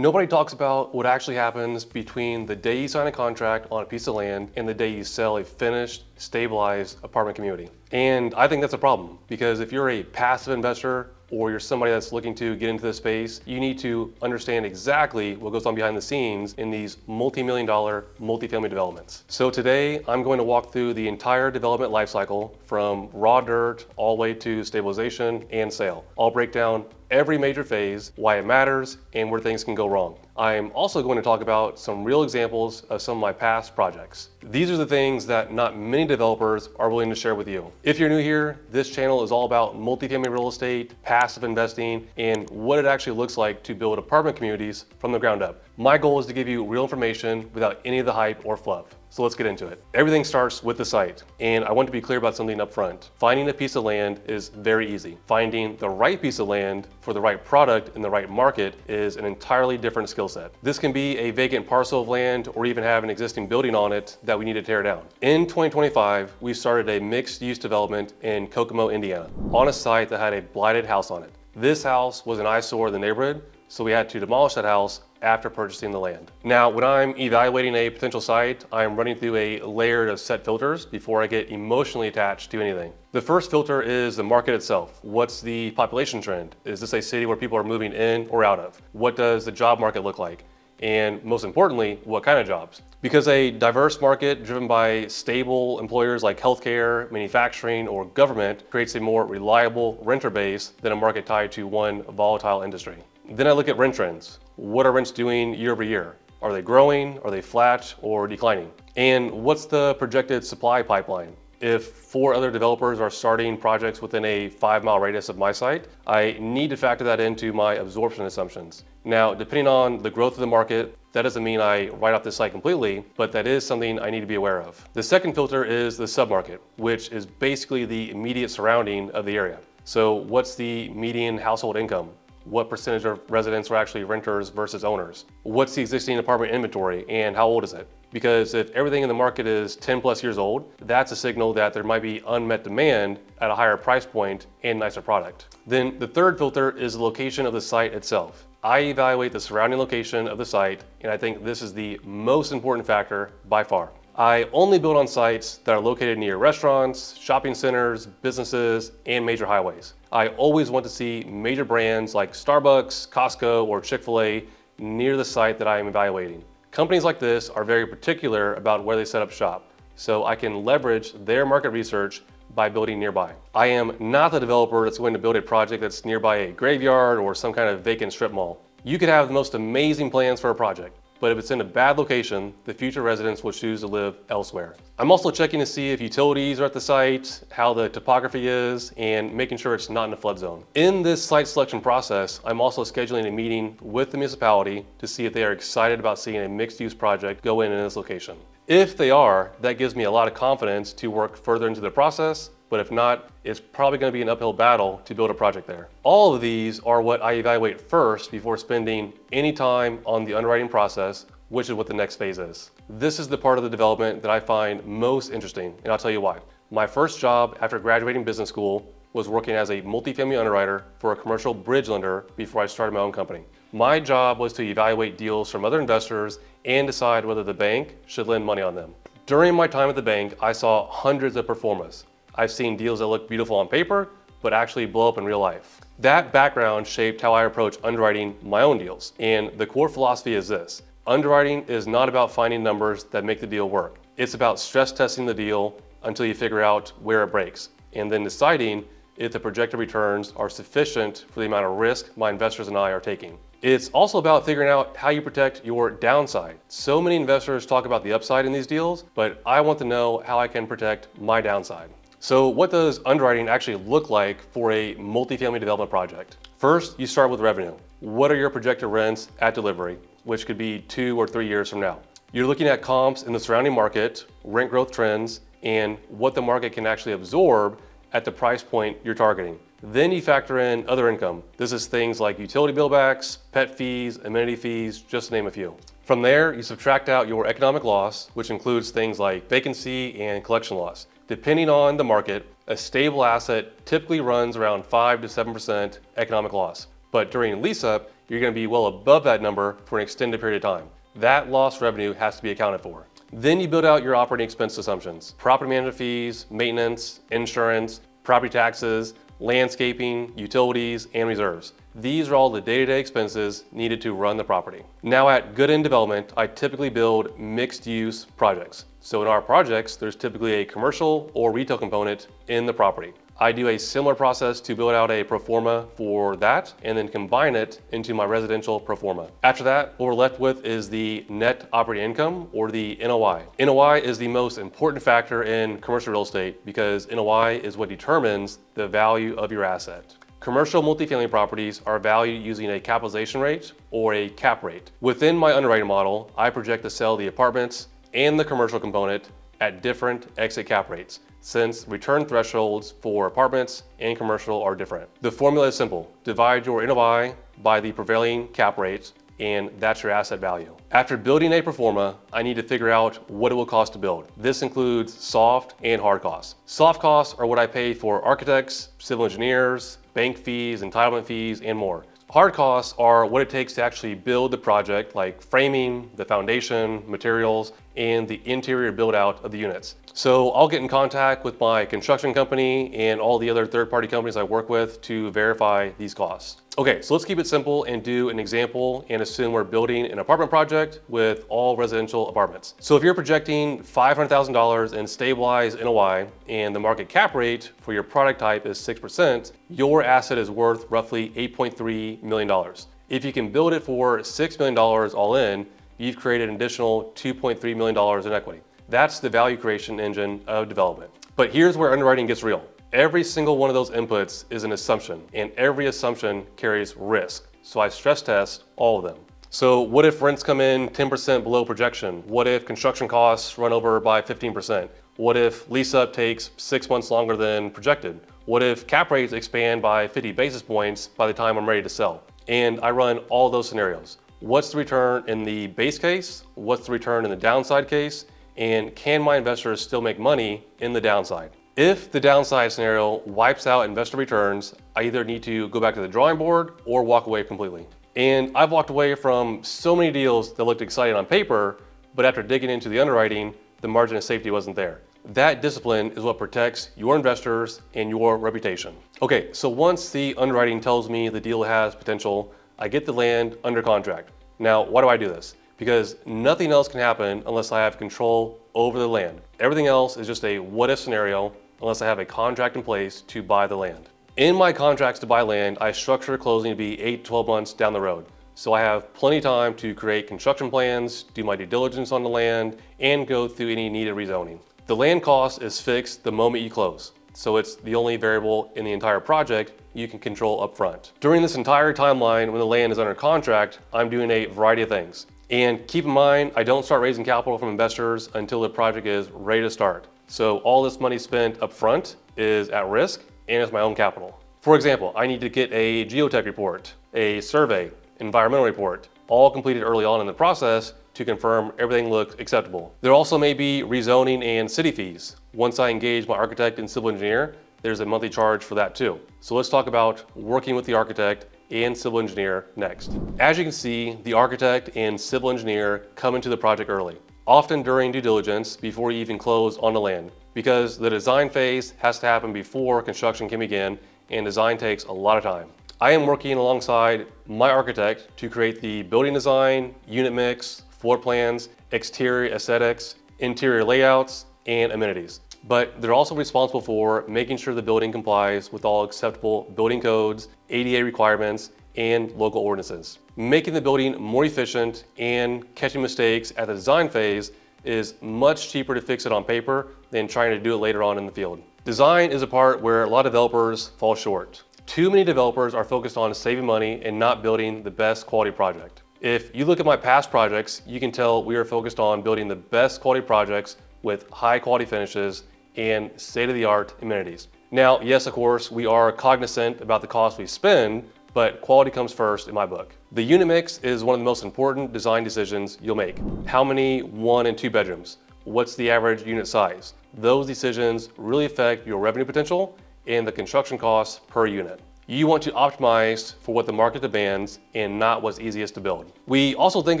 Nobody talks about what actually happens between the day you sign a contract on a piece of land and the day you sell a finished, stabilized apartment community. And I think that's a problem, because if you're a passive investor or you're somebody that's looking to get into this space, you need to understand exactly what goes on behind the scenes in these multi-million-dollar multifamily developments. So today, I'm going to walk through the entire development lifecycle from raw dirt all the way to stabilization and sale. I'll break down every major phase, why it matters, and where things can go wrong. I'm also going to talk about some real examples of some of my past projects. These are the things that not many developers are willing to share with you. If you're new here, this channel is all about multifamily real estate, passive investing, and what it actually looks like to build apartment communities from the ground up. My goal is to give you real information without any of the hype or fluff. So let's get into it. Everything starts with the site, and I want to be clear about something up front. Finding a piece of land is very easy. Finding the right piece of land for the right product in the right market is an entirely different skill set. This can be a vacant parcel of land or even have an existing building on it that we need to tear down. In 2025, we started a mixed-use development in Kokomo, Indiana, on a site that had a blighted house on it. This house was an eyesore in the neighborhood, so we had to demolish that house after purchasing the land. Now, when I'm evaluating a potential site, I'm running through a layer of set filters before I get emotionally attached to anything. The first filter is the market itself. What's the population trend? Is this a city where people are moving in or out of? What does the job market look like? And most importantly, what kind of jobs? Because a diverse market driven by stable employers like healthcare, manufacturing, or government creates a more reliable renter base than a market tied to one volatile industry. Then I look at rent trends. What are rents doing year over year? Are they growing? Are they flat or declining? And what's the projected supply pipeline? If 4 other developers are starting projects within a 5-mile radius of my site, I need to factor that into my absorption assumptions. Now, depending on the growth of the market, that doesn't mean I write off the site completely, but that is something I need to be aware of. The second filter is the submarket, which is basically the immediate surrounding of the area. So what's the median household income? What percentage of residents are actually renters versus owners? What's the existing apartment inventory and how old is it? Because if everything in the market is 10 plus years old, that's a signal that there might be unmet demand at a higher price point and nicer product. Then the third filter is the location of the site itself. I evaluate the surrounding location of the site, and I think this is the most important factor by far. I only build on sites that are located near restaurants, shopping centers, businesses, and major highways. I always want to see major brands like Starbucks, Costco, or Chick-fil-A near the site that I am evaluating. Companies like this are very particular about where they set up shop, so I can leverage their market research by building nearby. I am not the developer that's going to build a project that's nearby a graveyard or some kind of vacant strip mall. You could have the most amazing plans for a project, but if it's in a bad location, the future residents will choose to live elsewhere. I'm also checking to see if utilities are at the site, how the topography is, and making sure it's not in a flood zone. In this site selection process, I'm also scheduling a meeting with the municipality to see if they are excited about seeing a mixed-use project go in this location. If they are, that gives me a lot of confidence to work further into the process, but if not, it's probably going to be an uphill battle to build a project there. All of these are what I evaluate first before spending any time on the underwriting process, which is what the next phase is. This is the part of the development that I find most interesting, and I'll tell you why. My first job after graduating business school was working as a multifamily underwriter for a commercial bridge lender before I started my own company. My job was to evaluate deals from other investors and decide whether the bank should lend money on them. During my time at the bank, I saw hundreds of performas. I've seen deals that look beautiful on paper, but actually blow up in real life. That background shaped how I approach underwriting my own deals. And the core philosophy is this: underwriting is not about finding numbers that make the deal work. It's about stress testing the deal until you figure out where it breaks, and then deciding if the projected returns are sufficient for the amount of risk my investors and I are taking. It's also about figuring out how you protect your downside. So many investors talk about the upside in these deals, but I want to know how I can protect my downside. So what does underwriting actually look like for a multifamily development project? First, you start with revenue. What are your projected rents at delivery, which could be 2 or 3 years from now? You're looking at comps in the surrounding market, rent growth trends, and what the market can actually absorb at the price point you're targeting. Then you factor in other income. This is things like utility billbacks, pet fees, amenity fees, just to name a few. From there, you subtract out your economic loss, which includes things like vacancy and collection loss. Depending on the market, a stable asset typically runs around 5 to 7% economic loss. But during lease-up, you're going to be well above that number for an extended period of time. That lost revenue has to be accounted for. Then you build out your operating expense assumptions: property management fees, maintenance, insurance, property taxes, landscaping, utilities, and reserves. These are all the day-to-day expenses needed to run the property. Now at good end development, I typically build mixed-use projects. So in our projects, there's typically a commercial or retail component in the property. I do a similar process to build out a pro forma for that and then combine it into my residential pro forma. After that, what we're left with is the net operating income, or the NOI. NOI is the most important factor in commercial real estate because NOI is what determines the value of your asset. Commercial multifamily properties are valued using a capitalization rate or a cap rate. Within my underwriting model, I project to sell the apartments and the commercial component at different exit cap rates, since return thresholds for apartments and commercial are different. The formula is simple: divide your NOI by the prevailing cap rate, and that's your asset value. After building a pro forma, I need to figure out what it will cost to build. This includes soft and hard costs. Soft costs are what I pay for architects, civil engineers, bank fees, entitlement fees, and more. Hard costs are what it takes to actually build the project, like framing, the foundation, materials, and the interior build out of the units. So I'll get in contact with my construction company and all the other third-party companies I work with to verify these costs. Okay, so let's keep it simple and do an example and assume we're building an apartment project with all residential apartments. So if you're projecting $500,000 in stabilized NOI and the market cap rate for your product type is 6%, your asset is worth roughly $8.3 million. If you can build it for $6 million all in, you've created an additional $2.3 million in equity. That's the value creation engine of development. But here's where underwriting gets real. Every single one of those inputs is an assumption, and every assumption carries risk. So I stress test all of them. So what if rents come in 10% below projection? What if construction costs run over by 15%? What if lease-up takes 6 months longer than projected? What if cap rates expand by 50 basis points by the time I'm ready to sell? And I run all those scenarios. What's the return in the base case? What's the return in the downside case? And can my investors still make money in the downside? If the downside scenario wipes out investor returns, I either need to go back to the drawing board or walk away completely. And I've walked away from so many deals that looked exciting on paper, but after digging into the underwriting, the margin of safety wasn't there. That discipline is what protects your investors and your reputation. Okay, so once the underwriting tells me the deal has potential, I get the land under contract. Now, why do I do this? Because nothing else can happen unless I have control over the land. Everything else is just a what-if scenario unless I have a contract in place to buy the land. In my contracts to buy land, I structure closing to be 8 to 12 months down the road. So I have plenty of time to create construction plans, do my due diligence on the land, and go through any needed rezoning. The land cost is fixed the moment you close. So it's the only variable in the entire project you can control up front. During this entire timeline, when the land is under contract, I'm doing a variety of things. And keep in mind, I don't start raising capital from investors until the project is ready to start. So all this money spent up front is at risk and is my own capital. For example, I need to get a geotech report, a survey, environmental report, all completed early on in the process to confirm everything looks acceptable. There also may be rezoning and city fees. Once I engage my architect and civil engineer, there's a monthly charge for that too. So let's talk about working with the architect and civil engineer next. As you can see, the architect and civil engineer come into the project early, often during due diligence before you even close on the land, because the design phase has to happen before construction can begin, and design takes a lot of time. I am working alongside my architect to create the building design, unit mix, floor plans, exterior aesthetics, interior layouts, and amenities. But they're also responsible for making sure the building complies with all acceptable building codes, ADA requirements, and local ordinances. Making the building more efficient and catching mistakes at the design phase is much cheaper to fix it on paper than trying to do it later on in the field. Design is a part where a lot of developers fall short. Too many developers are focused on saving money and not building the best quality project. If you look at my past projects, you can tell we are focused on building the best quality projects with high quality finishes and state-of-the-art amenities. Now, yes, of course, we are cognizant about the cost we spend, but quality comes first in my book. The unit mix is one of the most important design decisions you'll make. How many 1 and 2 bedrooms? What's the average unit size? Those decisions really affect your revenue potential and the construction costs per unit. You want to optimize for what the market demands and not what's easiest to build. We also think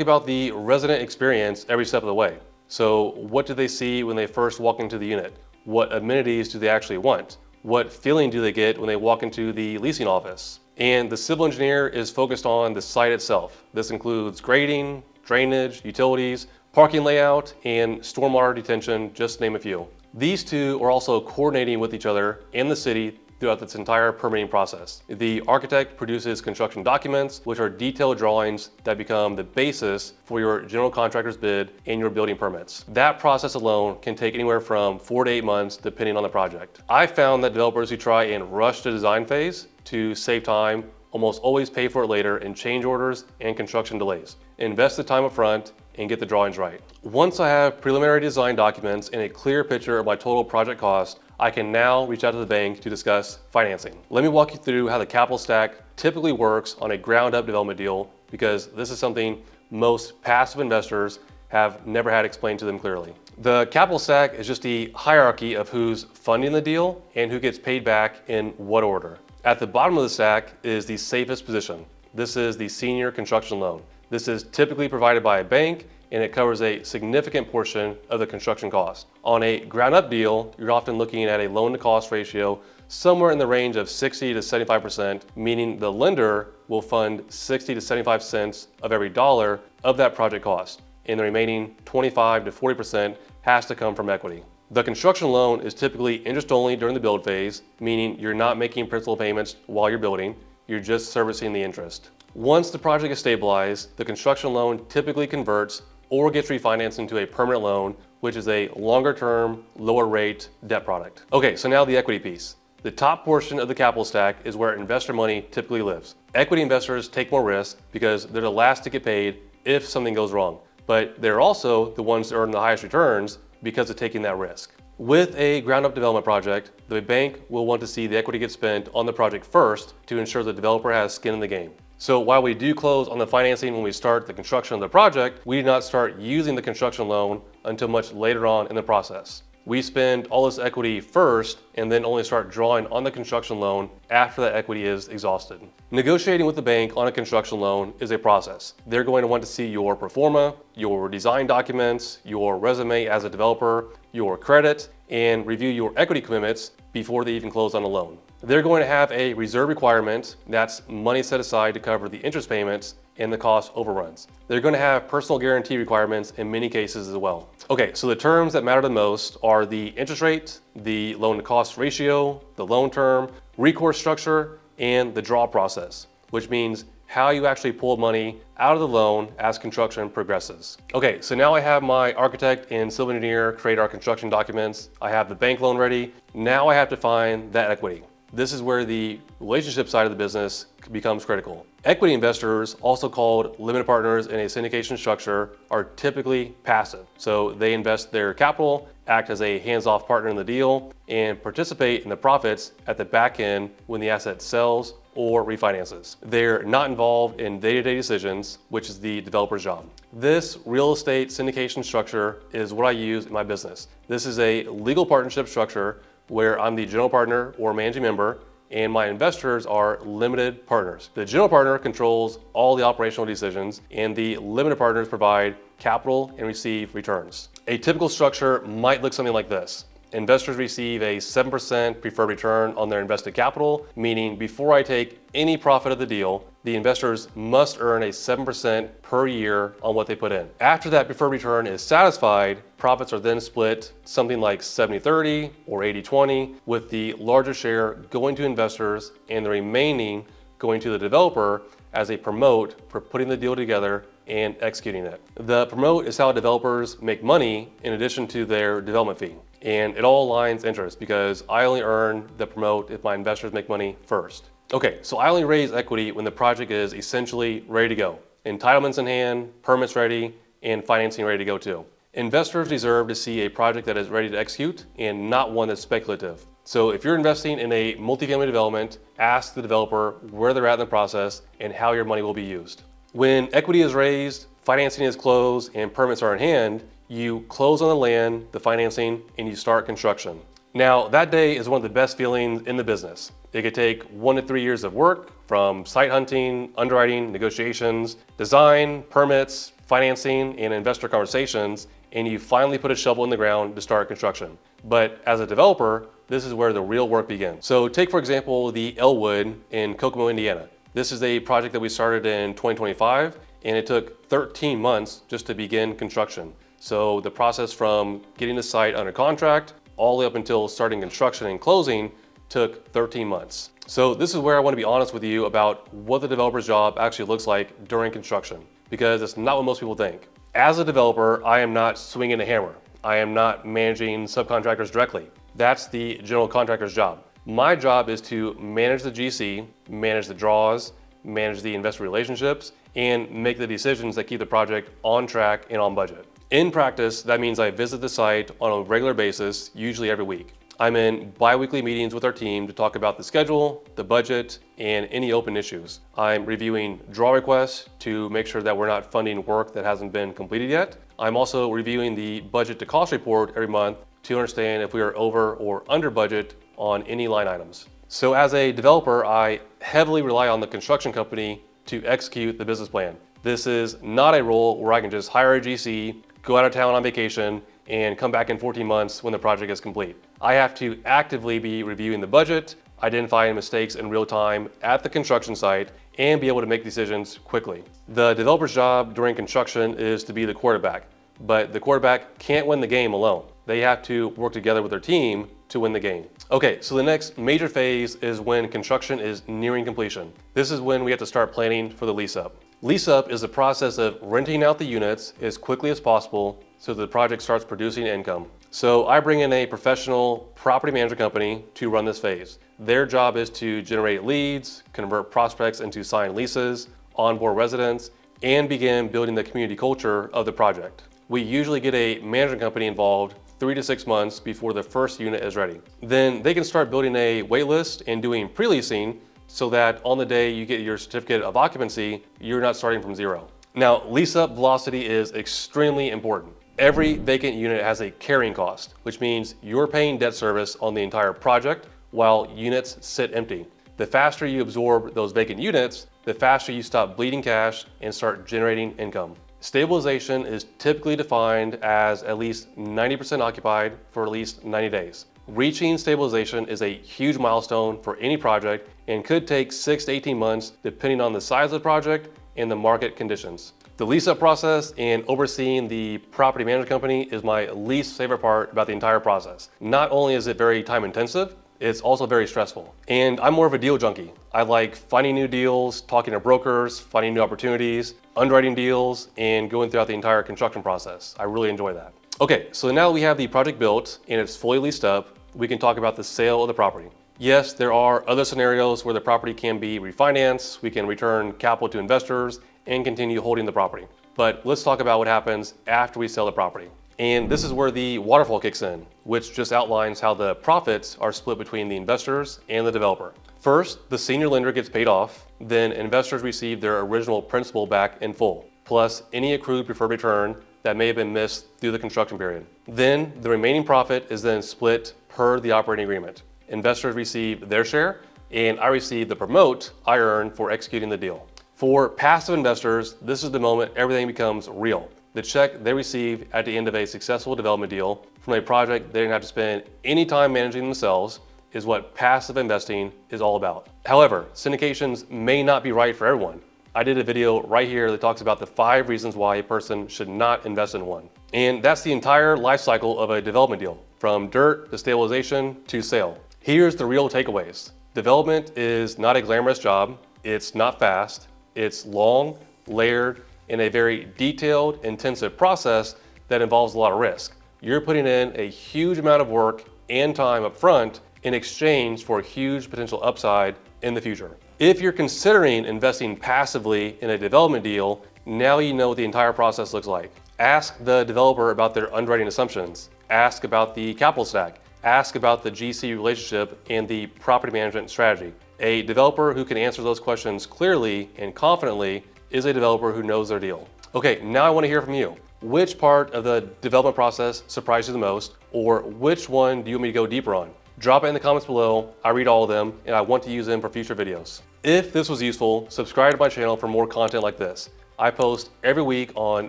about the resident experience every step of the way. So what do they see when they first walk into the unit? What amenities do they actually want? What feeling do they get when they walk into the leasing office? And the civil engineer is focused on the site itself. This includes grading, drainage, utilities, parking layout, and stormwater detention, just to name a few. These two are also coordinating with each other and the city throughout this entire permitting process. The architect produces construction documents, which are detailed drawings that become the basis for your general contractor's bid and your building permits. That process alone can take anywhere from 4 to 8 months, depending on the project. I found that developers who try and rush the design phase to save time almost always pay for it later in change orders and construction delays. Invest the time up front and get the drawings right. Once I have preliminary design documents and a clear picture of my total project cost, I can now reach out to the bank to discuss financing. Let me walk you through how the capital stack typically works on a ground up development deal, because this is something most passive investors have never had explained to them clearly. The capital stack is just the hierarchy of who's funding the deal and who gets paid back in what order. At the bottom of the stack is the safest position. This is the senior construction loan. This is typically provided by a bank, and it covers a significant portion of the construction cost. On a ground up deal, you're often looking at a loan to cost ratio somewhere in the range of 60 to 75%, meaning the lender will fund 60 to 75 cents of every dollar of that project cost, and the remaining 25 to 40% has to come from equity. The construction loan is typically interest only during the build phase, meaning you're not making principal payments while you're building, you're just servicing the interest. Once the project is stabilized, the construction loan typically converts or gets refinanced into a permanent loan, which is a longer term, lower rate debt product. Okay, so now the equity piece. The top portion of the capital stack is where investor money typically lives. Equity investors take more risk because they're the last to get paid if something goes wrong, but they're also the ones that earn the highest returns because of taking that risk. With a ground up development project, the bank will want to see the equity get spent on the project first to ensure the developer has skin in the game. So while we do close on the financing when we start the construction of the project, we do not start using the construction loan until much later on in the process. We spend all this equity first and then only start drawing on the construction loan after that equity is exhausted. Negotiating with the bank on a construction loan is a process. They're going to want to see your pro forma, your design documents, your resume as a developer, your credit, and review your equity commitments before they even close on a loan. They're going to have a reserve requirement, that's money set aside to cover the interest payments and the cost overruns. They're going to have personal guarantee requirements in many cases as well. Okay, so the terms that matter the most are the interest rate, the loan to cost ratio, the loan term, recourse structure, and the draw process, which means how you actually pull money out of the loan as construction progresses. Okay, so now I have my architect and civil engineer create our construction documents. I have the bank loan ready. Now I have to find that equity. This is where the relationship side of the business becomes critical. Equity investors, also called limited partners in a syndication structure, are typically passive. So they invest their capital, act as a hands-off partner in the deal, and participate in the profits at the back end when the asset sells or refinances. They're not involved in day-to-day decisions, which is the developer's job. This real estate syndication structure is what I use in my business. This is a legal partnership structure where I'm the general partner or managing member, and my investors are limited partners. The general partner controls all the operational decisions, and the limited partners provide capital and receive returns. A typical structure might look something like this. Investors receive a 7% preferred return on their invested capital, meaning before I take any profit of the deal, the investors must earn a 7% per year on what they put in. After that preferred return is satisfied, profits are then split something like 70-30 or 80-20, with the larger share going to investors and the remaining going to the developer as a promote for putting the deal together and executing it. The promote is how developers make money in addition to their development fee. And it all aligns interests because I only earn the promote if my investors make money first. Okay, so I only raise equity when the project is essentially ready to go. Entitlements in hand, permits ready, and financing ready to go too. Investors deserve to see a project that is ready to execute and not one that's speculative. So if you're investing in a multifamily development, ask the developer where they're at in the process and how your money will be used. When equity is raised, financing is closed, and permits are in hand, you close on the land, the financing, and you start construction. Now, that day is one of the best feelings in the business. It could take 1 to 3 years of work from site hunting, underwriting, negotiations, design, permits, financing, and investor conversations, and you finally put a shovel in the ground to start construction. But as a developer, this is where the real work begins. So take, for example, the Elwood in Kokomo, Indiana. This is a project that we started in 2025, and it took 13 months just to begin construction. So the process from getting the site under contract all the way up until starting construction and closing took 13 months. So this is where I want to be honest with you about what the developer's job actually looks like during construction, because it's not what most people think. As a developer, I am not swinging a hammer. I am not managing subcontractors directly. That's the general contractor's job. My job is to manage the GC, manage the draws, manage the investor relationships, and make the decisions that keep the project on track and on budget. In practice, that means I visit the site on a regular basis, usually every week. I'm in bi-weekly meetings with our team to talk about the schedule, the budget, and any open issues. I'm reviewing draw requests to make sure that we're not funding work that hasn't been completed yet. I'm also reviewing the budget to cost report every month to understand if we are over or under budget on any line items. So as a developer, I heavily rely on the construction company to execute the business plan. This is not a role where I can just hire a GC, go out of town on vacation, and come back in 14 months when the project is complete. I have to actively be reviewing the budget, identifying mistakes in real time at the construction site, and be able to make decisions quickly. The developer's job during construction is to be the quarterback, but the quarterback can't win the game alone. They have to work together with their team to win the game. Okay, so the next major phase is when construction is nearing completion. This is when we have to start planning for the lease-up. Lease-up is the process of renting out the units as quickly as possible so the project starts producing income. So I bring in a professional property management company to run this phase. Their job is to generate leads, convert prospects into signed leases, onboard residents, and begin building the community culture of the project. We usually get a management company involved 3 to 6 months before the first unit is ready. Then they can start building a wait list and doing pre-leasing so that on the day you get your certificate of occupancy, you're not starting from zero. Now, lease-up velocity is extremely important. Every vacant unit has a carrying cost, which means you're paying debt service on the entire project while units sit empty. The faster you absorb those vacant units, the faster you stop bleeding cash and start generating income. Stabilization is typically defined as at least 90% occupied for at least 90 days. Reaching stabilization is a huge milestone for any project and could take 6 to 18 months depending on the size of the project and the market conditions. The lease-up process and overseeing the property management company is my least favorite part about the entire process. Not only is it very time intensive, it's also very stressful. And I'm more of a deal junkie. I like finding new deals, talking to brokers, finding new opportunities, underwriting deals, and going throughout the entire construction process. I really enjoy that. Okay, so now we have the project built and it's fully leased up, we can talk about the sale of the property. Yes, there are other scenarios where the property can be refinanced, we can return capital to investors, and continue holding the property. But let's talk about what happens after we sell the property. And this is where the waterfall kicks in, which just outlines how the profits are split between the investors and the developer. First, the senior lender gets paid off, then investors receive their original principal back in full, plus any accrued preferred return that may have been missed through the construction period. Then the remaining profit is then split per the operating agreement. Investors receive their share, and I receive the promote I earn for executing the deal. For passive investors, this is the moment everything becomes real. The check they receive at the end of a successful development deal from a project they didn't have to spend any time managing themselves is what passive investing is all about. However, syndications may not be right for everyone. I did a video right here that talks about the 5 reasons why a person should not invest in one. And that's the entire life cycle of a development deal, from dirt to stabilization to sale. Here's the real takeaways. Development is not a glamorous job. It's not fast. It's long, layered, and a very detailed, intensive process that involves a lot of risk. You're putting in a huge amount of work and time up front in exchange for a huge potential upside in the future. If you're considering investing passively in a development deal, now you know what the entire process looks like. Ask the developer about their underwriting assumptions. Ask about the capital stack. Ask about the GC relationship and the property management strategy. A developer who can answer those questions clearly and confidently is a developer who knows their deal. Okay, now I want to hear from you. Which part of the development process surprised you the most, or which one do you want me to go deeper on? Drop it in the comments below. I read all of them and I want to use them for future videos. If this was useful, subscribe to my channel for more content like this. I post every week on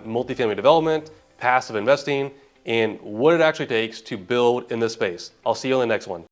multifamily development, passive investing, and what it actually takes to build in this space. I'll see you on the next one.